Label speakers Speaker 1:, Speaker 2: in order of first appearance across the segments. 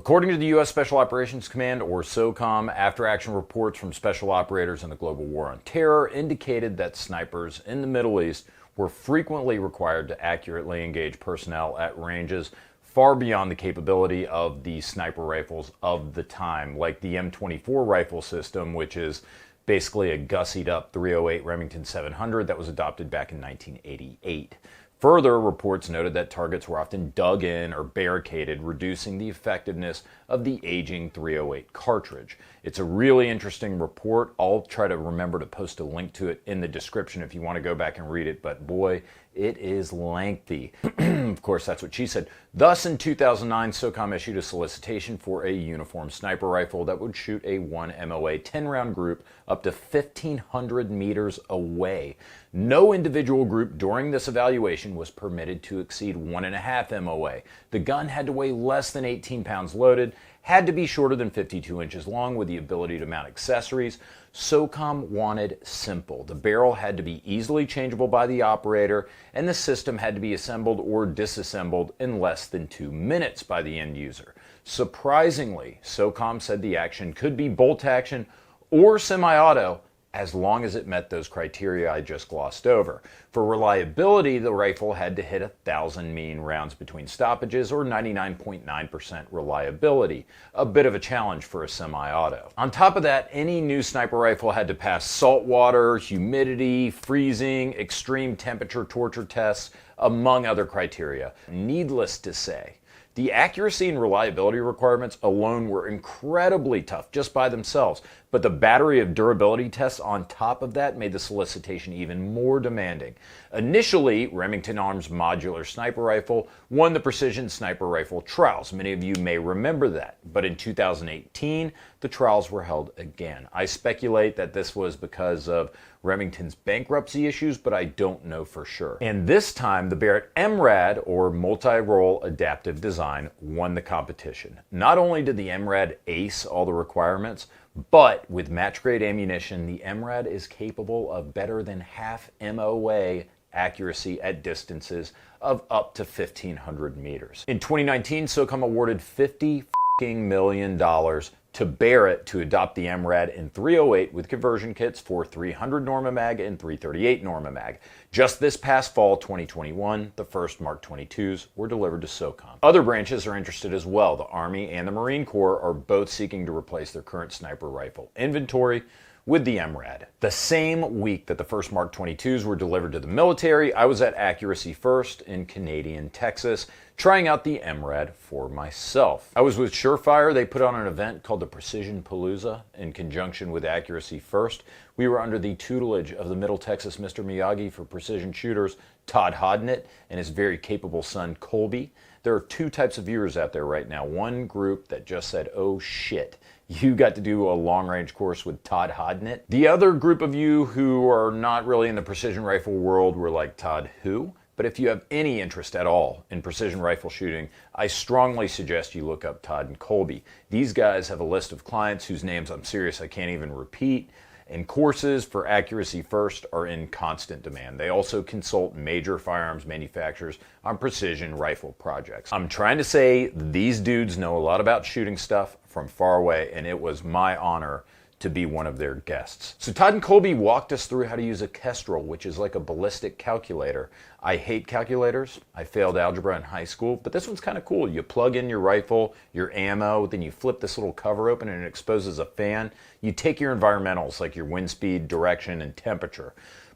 Speaker 1: According to the U.S. Special Operations Command, or SOCOM, after-action reports from special operators in the global war on terror indicated that snipers in the Middle East were frequently required to accurately engage personnel at ranges far beyond the capability of the sniper rifles of the time, like the M24 rifle system, which is basically a gussied up 308 Remington 700 that was adopted back in 1988. Further, reports noted that targets were often dug in or barricaded, reducing the effectiveness of the aging 308 cartridge. It's a really interesting report. I'll try to remember to post a link to it in the description if you want to go back and read it, but boy, it is lengthy. Of course, that's what she said. Thus, in 2009, SOCOM issued a solicitation for a uniform sniper rifle that would shoot a 1 MOA 10-round group up to 1,500 meters away. No individual group during this evaluation was permitted to exceed 1.5 MOA. The gun had to weigh less than 18 pounds loaded, had to be shorter than 52 inches long with the ability to mount accessories. SOCOM wanted simple. The barrel had to be easily changeable by the operator, and the system had to be assembled or disassembled in less than 2 minutes by the end user. Surprisingly, SOCOM said the action could be bolt action or semi-auto, as long as it met those criteria I just glossed over. For reliability, the rifle had to hit 1,000 mean rounds between stoppages, or 99.9% reliability. A bit of a challenge for a semi-auto. On top of that, any new sniper rifle had to pass salt water, humidity, freezing, extreme temperature torture tests, among other criteria. Needless to say, the accuracy and reliability requirements alone were incredibly tough just by themselves, but the battery of durability tests on top of that made the solicitation even more demanding. Initially, Remington Arms Modular Sniper Rifle won the Precision Sniper Rifle trials. Many of you may remember that, but in 2018, the trials were held again. I speculate that this was because of Remington's bankruptcy issues, but I don't know for sure. And this time, the Barrett MRAD, or Multi-Role Adaptive Design, won the competition. Not only did the MRAD ace all the requirements, but with match-grade ammunition, the MRAD is capable of better than half MOA accuracy at distances of up to 1,500 meters. In 2019, SOCOM awarded $50 million to Barrett to adopt the MRAD in 308 with conversion kits for 300 Norma Mag and 338 Norma Mag. Just this past fall, 2021, the first Mark 22s were delivered to SOCOM. Other branches are interested as well. The Army and the Marine Corps are both seeking to replace their current sniper rifle inventory with the MRAD. The same week that the first Mark 22s were delivered to the military, I was at Accuracy First in Canadian Texas, trying out the MRAD for myself. I was with Surefire. They put on an event called the Precision Palooza in conjunction with Accuracy First. We were under the tutelage of the Middle Texas Mr. Miyagi for precision shooters, Todd Hodnett, and his very capable son, Colby. There are two types of viewers out there right now. One group that just said, oh shit, you got to do a long-range course with Todd Hodnett. The other group of you who are not really in the precision rifle world were like, Todd who? But if you have any interest at all in precision rifle shooting, I strongly suggest you look up Todd and Colby. These guys have a list of clients whose names I'm serious I can't even repeat, and courses for Accuracy First are in constant demand. They also consult major firearms manufacturers on precision rifle projects. I'm trying to say these dudes know a lot about shooting stuff from far away, and it was my honor to be one of their guests. So Todd and Colby walked us through how to use a Kestrel, which is like a ballistic calculator. I hate calculators. I failed algebra in high school, but this one's kind of cool. You plug in your rifle, your ammo, then you flip this little cover open and it exposes a fan. You take your environmentals like your wind speed, direction, and temperature.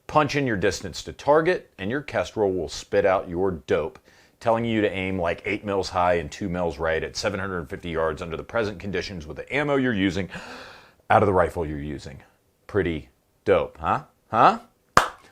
Speaker 1: Punch in your distance to target, and your Kestrel will spit out your dope, telling you to aim like 8 mils high and 2 mils right at 750 yards under the present conditions with the ammo you're using out of the rifle you're using. Pretty dope, huh?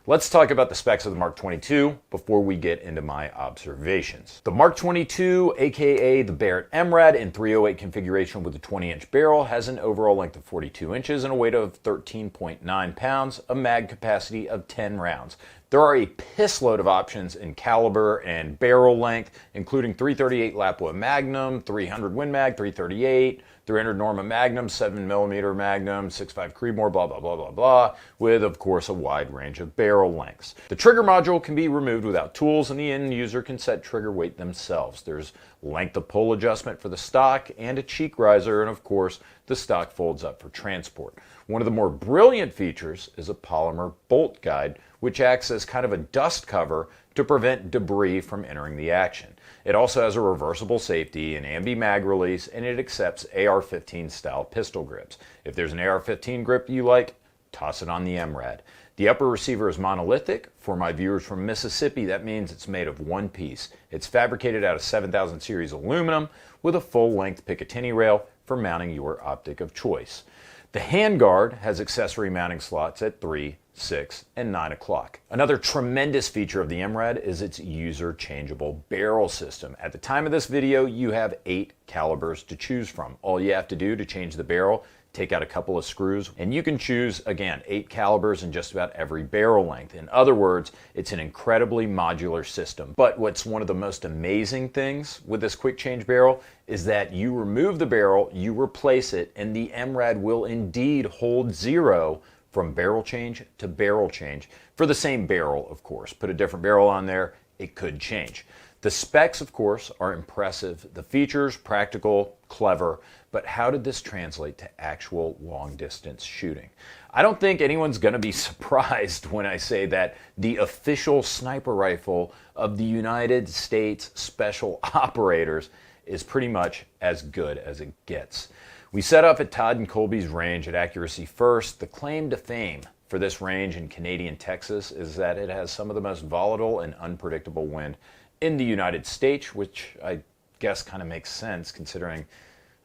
Speaker 1: Let's talk about the specs of the Mark 22 before we get into my observations. The Mark 22, aka the Barrett MRAD in 308 configuration with a 20-inch barrel, has an overall length of 42 inches and a weight of 13.9 pounds, a mag capacity of 10 rounds. There are a piss load of options in caliber and barrel length, including 338 Lapua Magnum, 300 Win Mag, 338, 300 Norma Magnum, 7mm Magnum, 6.5 Creedmoor, blah, blah, blah, blah, blah, with, of course, a wide range of barrel lengths. The trigger module can be removed without tools, and the end user can set trigger weight themselves. There's length of pull adjustment for the stock and a cheek riser, and of course, the stock folds up for transport. One of the more brilliant features is a polymer bolt guide, which acts as kind of a dust cover to prevent debris from entering the action. It also has a reversible safety, an ambi mag release, and it accepts AR-15 style pistol grips. If there's an AR-15 grip you like, toss it on the MRAD. The upper receiver is monolithic. For my viewers from Mississippi, that means it's made of one piece. It's fabricated out of 7000 series aluminum with a full-length Picatinny rail for mounting your optic of choice. The handguard has accessory mounting slots at 3, 6, and 9 o'clock. Another tremendous feature of the MRAD is its user-changeable barrel system. At the time of this video, you have 8 calibers to choose from. All you have to do to change the barrel, take out a couple of screws, and you can choose, again, 8 calibers in just about every barrel length. In other words, it's an incredibly modular system. But what's one of the most amazing things with this quick change barrel is that you remove the barrel, you replace it, and the MRAD will indeed hold 0 from barrel change to barrel change for the same barrel, of course. Put a different barrel on there, it could change. The specs, of course, are impressive. The features, practical, clever, but how did this translate to actual long-distance shooting? I don't think anyone's going to be surprised when I say that the official sniper rifle of the United States Special Operators is pretty much as good as it gets. We set up at Todd and Colby's range at Accuracy First. The claim to fame for this range in Canadian Texas is that it has some of the most volatile and unpredictable wind in the United States, which I guess kind of makes sense considering,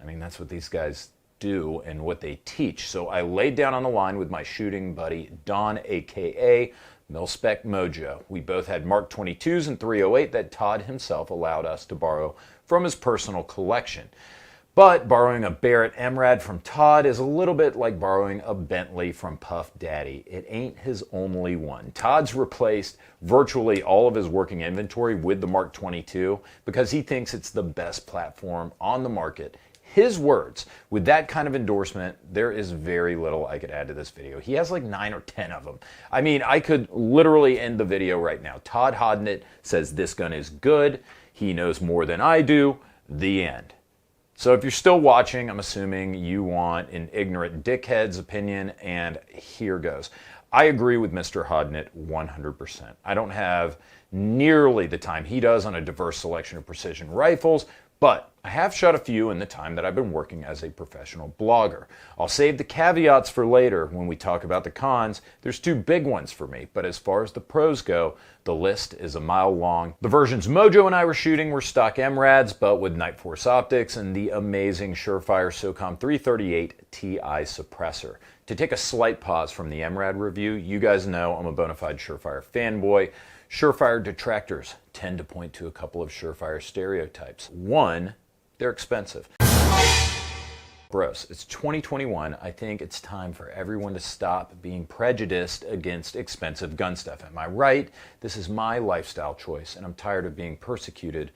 Speaker 1: I mean, that's what these guys do and what they teach. So I laid down on the line with my shooting buddy, Don, aka Mil-Spec Mojo. We both had Mk22s and 308 that Todd himself allowed us to borrow from his personal collection. But borrowing a Barrett MRAD from Todd is a little bit like borrowing a Bentley from Puff Daddy. It ain't his only one. Todd's replaced virtually all of his working inventory with the Mk22 because he thinks it's the best platform on the market. His words. With that kind of endorsement, there is very little I could add to this video. He has like 9 or 10 of them. I mean, I could literally end the video right now. Todd Hodnett says this gun is good. He knows more than I do. The end. So if you're still watching, I'm assuming you want an ignorant dickhead's opinion, and here goes. I agree with Mr. Hodnett 100%. I don't have nearly the time he does on a diverse selection of precision rifles, but I have shot a few in the time that I've been working as a professional blogger. I'll save the caveats for later when we talk about the cons. There's 2 big ones for me, but as far as the pros go, the list is a mile long. The versions Mojo and I were shooting were stock MRADs, but with Night Force optics and the amazing Surefire SOCOM 338 Ti suppressor. To take a slight pause from the MRAD review, you guys know I'm a bona fide Surefire fanboy. Surefire detractors tend to point to a couple of Surefire stereotypes. 1, they're expensive. Bros, it's 2021. I think it's time for everyone to stop being prejudiced against expensive gun stuff. Am I right? This is my lifestyle choice, and I'm tired of being persecuted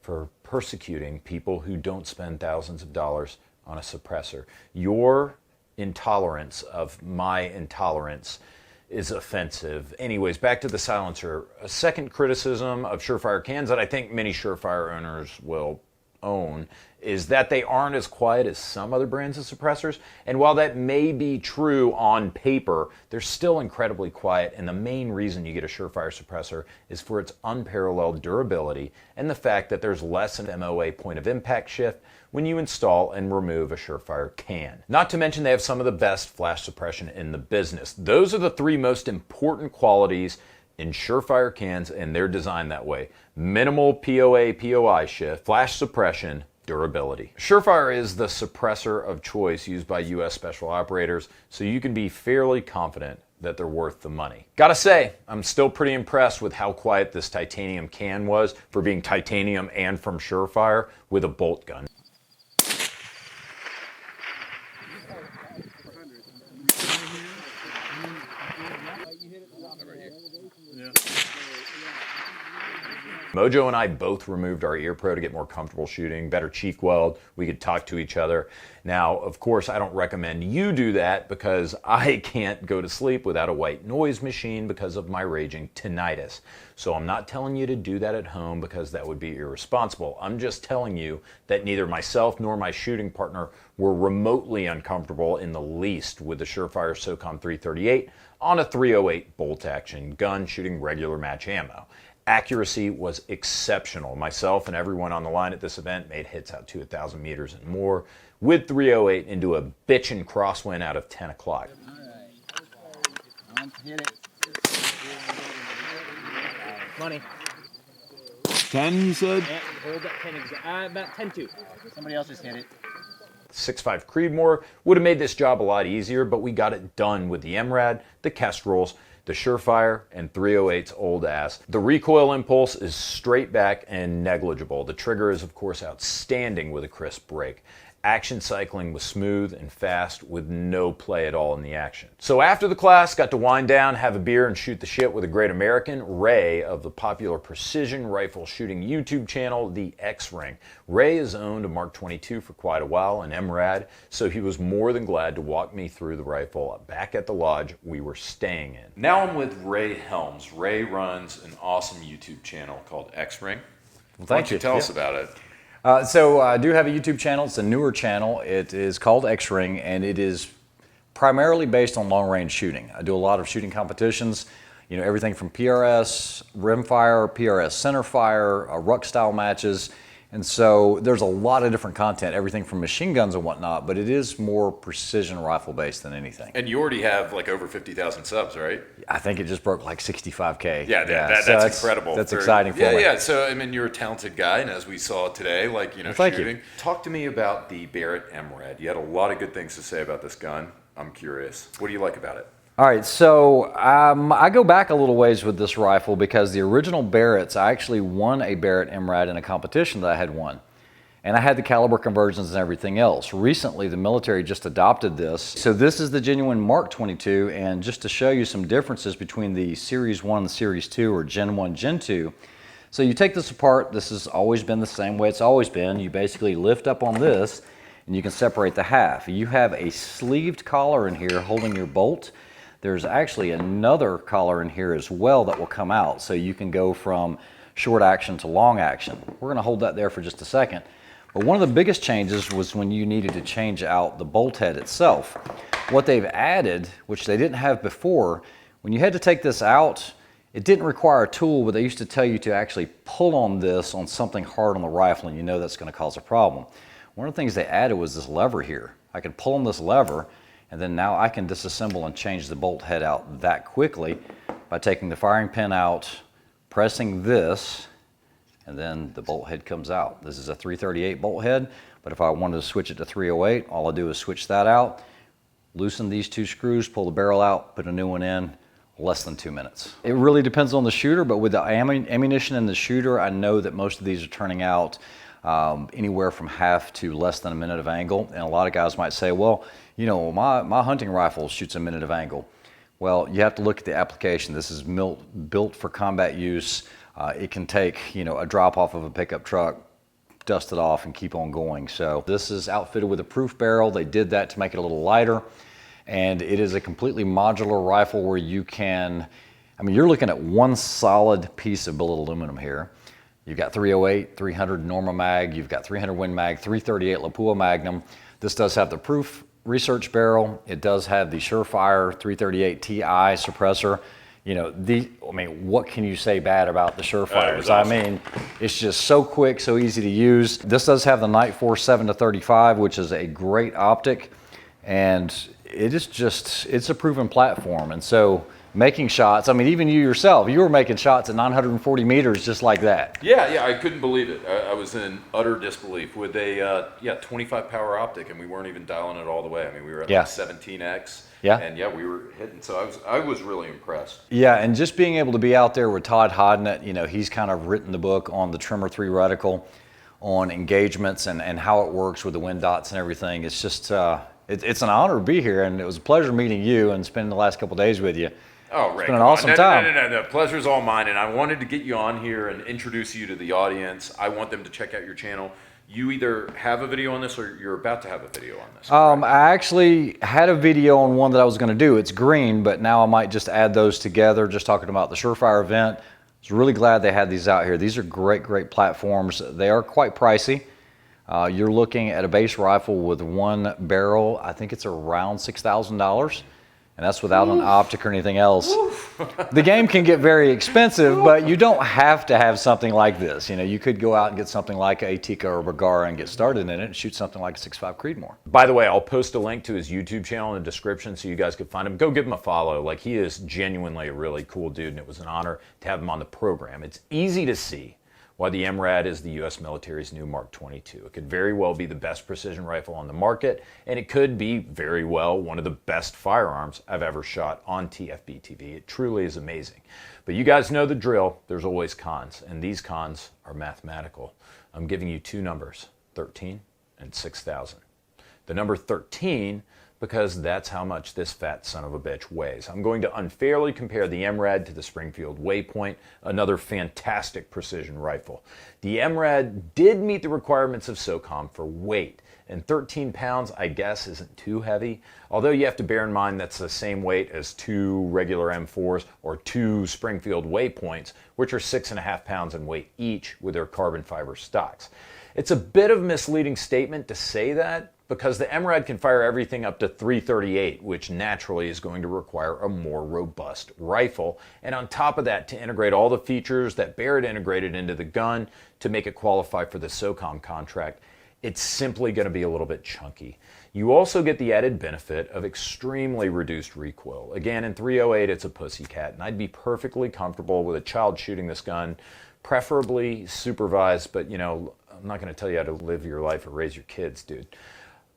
Speaker 1: for persecuting people who don't spend thousands of dollars on a suppressor. Your intolerance of my intolerance is offensive. Anyways, back to the silencer. A second criticism of Surefire cans that I think many Surefire owners will own is that they aren't as quiet as some other brands of suppressors. And while that may be true on paper, they're still incredibly quiet. And the main reason you get a Surefire suppressor is for its unparalleled durability and the fact that there's less an MOA point of impact shift when you install and remove a Surefire can. Not to mention they have some of the best flash suppression in the business. Those are the 3 most important qualities in Surefire cans, and they're designed that way. Minimal POA, POI shift, flash suppression, durability. Surefire is the suppressor of choice used by US Special Operators, so you can be fairly confident that they're worth the money. Gotta say, I'm still pretty impressed with how quiet this titanium can was for being titanium and from Surefire with a bolt gun.
Speaker 2: Yeah.
Speaker 1: Mojo and I both removed our ear pro to get more comfortable shooting, better cheek weld. We could talk to each other. Now, of course, I don't recommend you do that because I can't go to sleep without a white noise machine because of my raging tinnitus. So I'm not telling you to do that at home because that would be irresponsible. I'm just telling you that neither myself nor my shooting partner were remotely uncomfortable in the least with the Surefire SOCOM 338 on a 308 bolt action gun shooting regular match ammo. Accuracy was exceptional. Myself and everyone on the line at this event made hits out to 1,000 meters and more with 308 into a bitchin' crosswind out of 10 o'clock.
Speaker 2: All right. Hit it. Money.
Speaker 3: 10, you said?
Speaker 2: Yeah, hold that 10 about 10-2. Somebody else just hit it.
Speaker 1: 6.5 Creedmoor would have made this job a lot easier, but we got it done with the MRAD, the Kestrels, the Surefire, and 308's old ass. The recoil impulse is straight back and negligible. The trigger is of course outstanding with a crisp break. Action cycling was smooth and fast with no play at all in the action. So after the class, got to wind down, have a beer, and shoot the shit with a great American, Ray, of the popular precision rifle shooting YouTube channel, The X-Ring. Ray has owned a Mk22 for quite a while, an MRAD, so he was more than glad to walk me through the rifle back at the lodge we were staying in. Now I'm with Ray Helms. Ray runs an awesome YouTube channel called X-Ring.
Speaker 4: Well,
Speaker 1: Why don't you tell us about it?
Speaker 4: So I do have a YouTube channel. It's a newer channel. It is called X-Ring, and it is primarily based on long-range shooting. I do a lot of shooting competitions, you know, everything from PRS, rimfire, PRS centerfire, ruck-style matches. And so there's a lot of different content, everything from machine guns and whatnot, but it is more precision rifle-based than anything.
Speaker 1: And you already have like over 50,000 subs, right?
Speaker 4: I think it just broke like 65K.
Speaker 1: Yeah, that's incredible.
Speaker 4: That's exciting for me.
Speaker 1: Yeah, so I mean, you're a talented guy, and as we saw today, like, you know,
Speaker 4: well,
Speaker 1: shooting. Talk to me about the Barrett MRAD. You had a lot of good things to say about this gun. I'm curious. What do you like about it?
Speaker 4: All right, so I go back a little ways with this rifle because the original Barretts, I actually won a Barrett MRAD in a competition that I had won. And I had the caliber conversions and everything else. Recently, the military just adopted this. So this is the genuine Mk22, and just to show you some differences between the Series 1 and the Series 2, or Gen 1, Gen 2. So you take this apart, this has always been the same way it's always been. You basically lift up on this, and you can separate the half. You have a sleeved collar in here holding your bolt. There's actually another collar in here as well that will come out, so you can go from short action to long action. We're going to hold that there for just a second. But one of the biggest changes was when you needed to change out the bolt head itself. What they've added, which they didn't have before, when you had to take this out, it didn't require a tool, but they used to tell you to actually pull on this on something hard on the rifle, and you know that's going to cause a problem. One of the things they added was this lever here. I could pull on this lever, and then now I can disassemble and change the bolt head out that quickly by taking the firing pin out, pressing this, and then the bolt head comes out. This is a 338 bolt head, but if I wanted to switch it to 308, all I do is switch that out, loosen these two screws, pull the barrel out, put a new one in, less than 2 minutes. It really depends on the shooter, but with the ammunition in the shooter, I know that most of these are turning out anywhere from half to less than a minute of angle. And a lot of guys might say, well, you know, my hunting rifle shoots a minute of angle. Well, you have to look at the application. This is built for combat use. It can take, you know, a drop off of a pickup truck, dust it off, and keep on going. So this is outfitted with a proof barrel. They did that to make it a little lighter. And it is a completely modular rifle where you can, I mean, you're looking at one solid piece of billet aluminum here. You've got 308, 300 Norma mag, you've got 300 Win mag, 338 Lapua Magnum. This does have the proof research barrel. It does have the Surefire 338 Ti suppressor. You know, I mean, what can you say bad about the Surefires? Awesome. I mean, it's just so quick, so easy to use. This does have the Night Force 7-35, which is a great optic, and it is just, it's a proven platform. And so making shots, I mean, even you yourself, you were making shots at 940 meters just like that.
Speaker 1: Yeah, I couldn't believe it. I was in utter disbelief with a 25 power optic, and we weren't even dialing it all the way. I mean, we were at like 17x.
Speaker 4: Yeah.
Speaker 1: And yeah, we were hitting, so I was really impressed.
Speaker 4: Yeah, and just being able to be out there with Todd Hodnett, you know, he's kind of written the book on the Trimmer 3 reticle, on engagements and how it works with the wind dots and everything. It's just, it's an honor to be here, and it was a pleasure meeting you and spending the last couple of days with you.
Speaker 1: Oh, Ray,
Speaker 4: It's been an awesome time.
Speaker 1: No. Pleasure's all mine, and I wanted to get you on here and introduce you to the audience. I want them to check out your channel. You either have a video on this or you're about to have a video on this.
Speaker 4: I actually had a video on one that I was going to do. It's green, but now I might just add those together, just talking about the Surefire event. I was really glad they had these out here. These are great platforms. They are quite pricey. You're looking at a base rifle with one barrel. I think it's around $6,000. And that's without an optic or anything else. The game can get very expensive, but you don't have to have something like this. You know, you could go out and get something like a Tikka or Bergara and get started in it and shoot something like a 6.5 Creedmoor.
Speaker 1: By the way, I'll post a link to his YouTube channel in the description so you guys can find him. Go give him a follow. Like, he is genuinely a really cool dude, and it was an honor to have him on the program. It's easy to see why the MRAD is the U.S. military's new Mark 22. It could very well be the best precision rifle on the market, and it could be very well one of the best firearms I've ever shot on TFBTV. It truly is amazing. But you guys know the drill. There's always cons, and these cons are mathematical. I'm giving you two numbers, 13 and 6,000. The number 13, because that's how much this fat son of a bitch weighs. I'm going to unfairly compare the MRAD to the Springfield Waypoint, another fantastic precision rifle. The MRAD did meet the requirements of SOCOM for weight, and 13 pounds, I guess, isn't too heavy, although you have to bear in mind that's the same weight as two regular M4s or two Springfield Waypoints, which are 6.5 pounds in weight each with their carbon fiber stocks. It's a bit of a misleading statement to say that, because the MRAD can fire everything up to 338, which naturally is going to require a more robust rifle. And on top of that, to integrate all the features that Barrett integrated into the gun to make it qualify for the SOCOM contract, it's simply going to be a little bit chunky. You also get the added benefit of extremely reduced recoil. Again, in 308, it's a pussycat, and I'd be perfectly comfortable with a child shooting this gun, preferably supervised, but you know, I'm not going to tell you how to live your life or raise your kids, dude.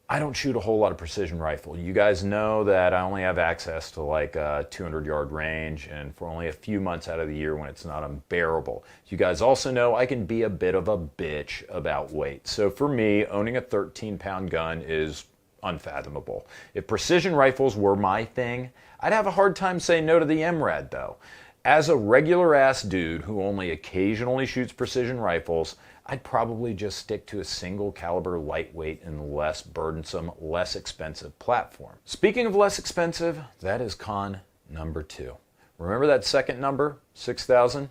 Speaker 1: I don't shoot a whole lot of precision rifle. You guys know that I only have access to like a 200-yard range, and for only a few months out of the year when it's not unbearable. You guys also know I can be a bit of a bitch about weight. So for me, owning a 13-pound gun is unfathomable. If precision rifles were my thing, I'd have a hard time saying no to the MRAD though. As a regular-ass dude who only occasionally shoots precision rifles, I'd probably just stick to a single caliber, lightweight, and less burdensome, less expensive platform. Speaking of less expensive, that is con number 2. Remember that second number, 6,000?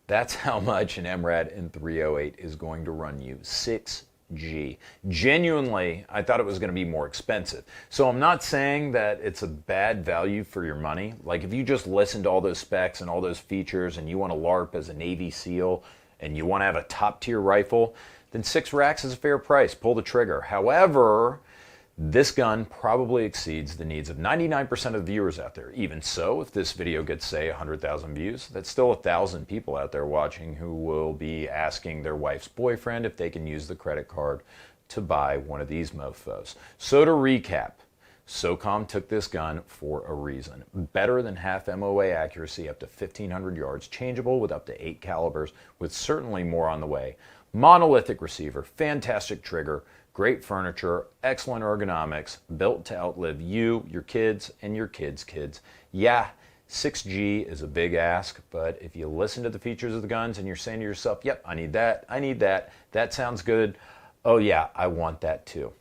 Speaker 1: That's how much an MRAD in 308 is going to run you, 6G. Genuinely, I thought it was going to be more expensive. So I'm not saying that it's a bad value for your money. Like if you just listen to all those specs and all those features and you want to LARP as a Navy SEAL, and you want to have a top-tier rifle, then 6 racks is a fair price. Pull the trigger. However, this gun probably exceeds the needs of 99% of the viewers out there. Even so, if this video gets, say, 100,000 views, that's still 1,000 people out there watching who will be asking their wife's boyfriend if they can use the credit card to buy one of these mofos. So to recap, SOCOM took this gun for a reason. Better than half MOA accuracy, up to 1,500 yards, changeable with up to 8 calibers, with certainly more on the way. Monolithic receiver, fantastic trigger, great furniture, excellent ergonomics, built to outlive you, your kids, and your kids' kids. Yeah, 6G is a big ask, but if you listen to the features of the guns and you're saying to yourself, yep, I need that, that sounds good, oh yeah, I want that too.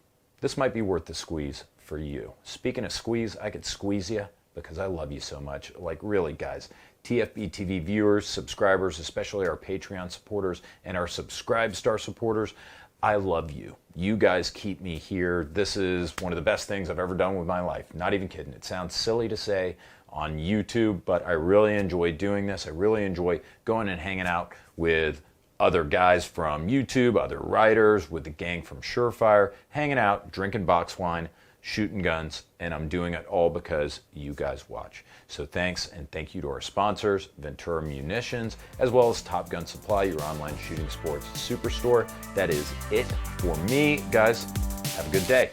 Speaker 1: This might be worth the squeeze for you. Speaking of squeeze, I could squeeze you because I love you so much. Like really, guys, TFBTV viewers, subscribers, especially our Patreon supporters and our Subscribe Star supporters, I love you. You guys keep me here. This is one of the best things I've ever done with my life. Not even kidding. It sounds silly to say on YouTube, but I really enjoy doing this. I really enjoy going and hanging out with other guys from YouTube, other writers, with the gang from Surefire, hanging out, drinking box wine, shooting guns, and I'm doing it all because you guys watch. So thanks, and thank you to our sponsors, Ventura Munitions, as well as Top Gun Supply, your online shooting sports superstore. That is it for me, guys. Have a good day.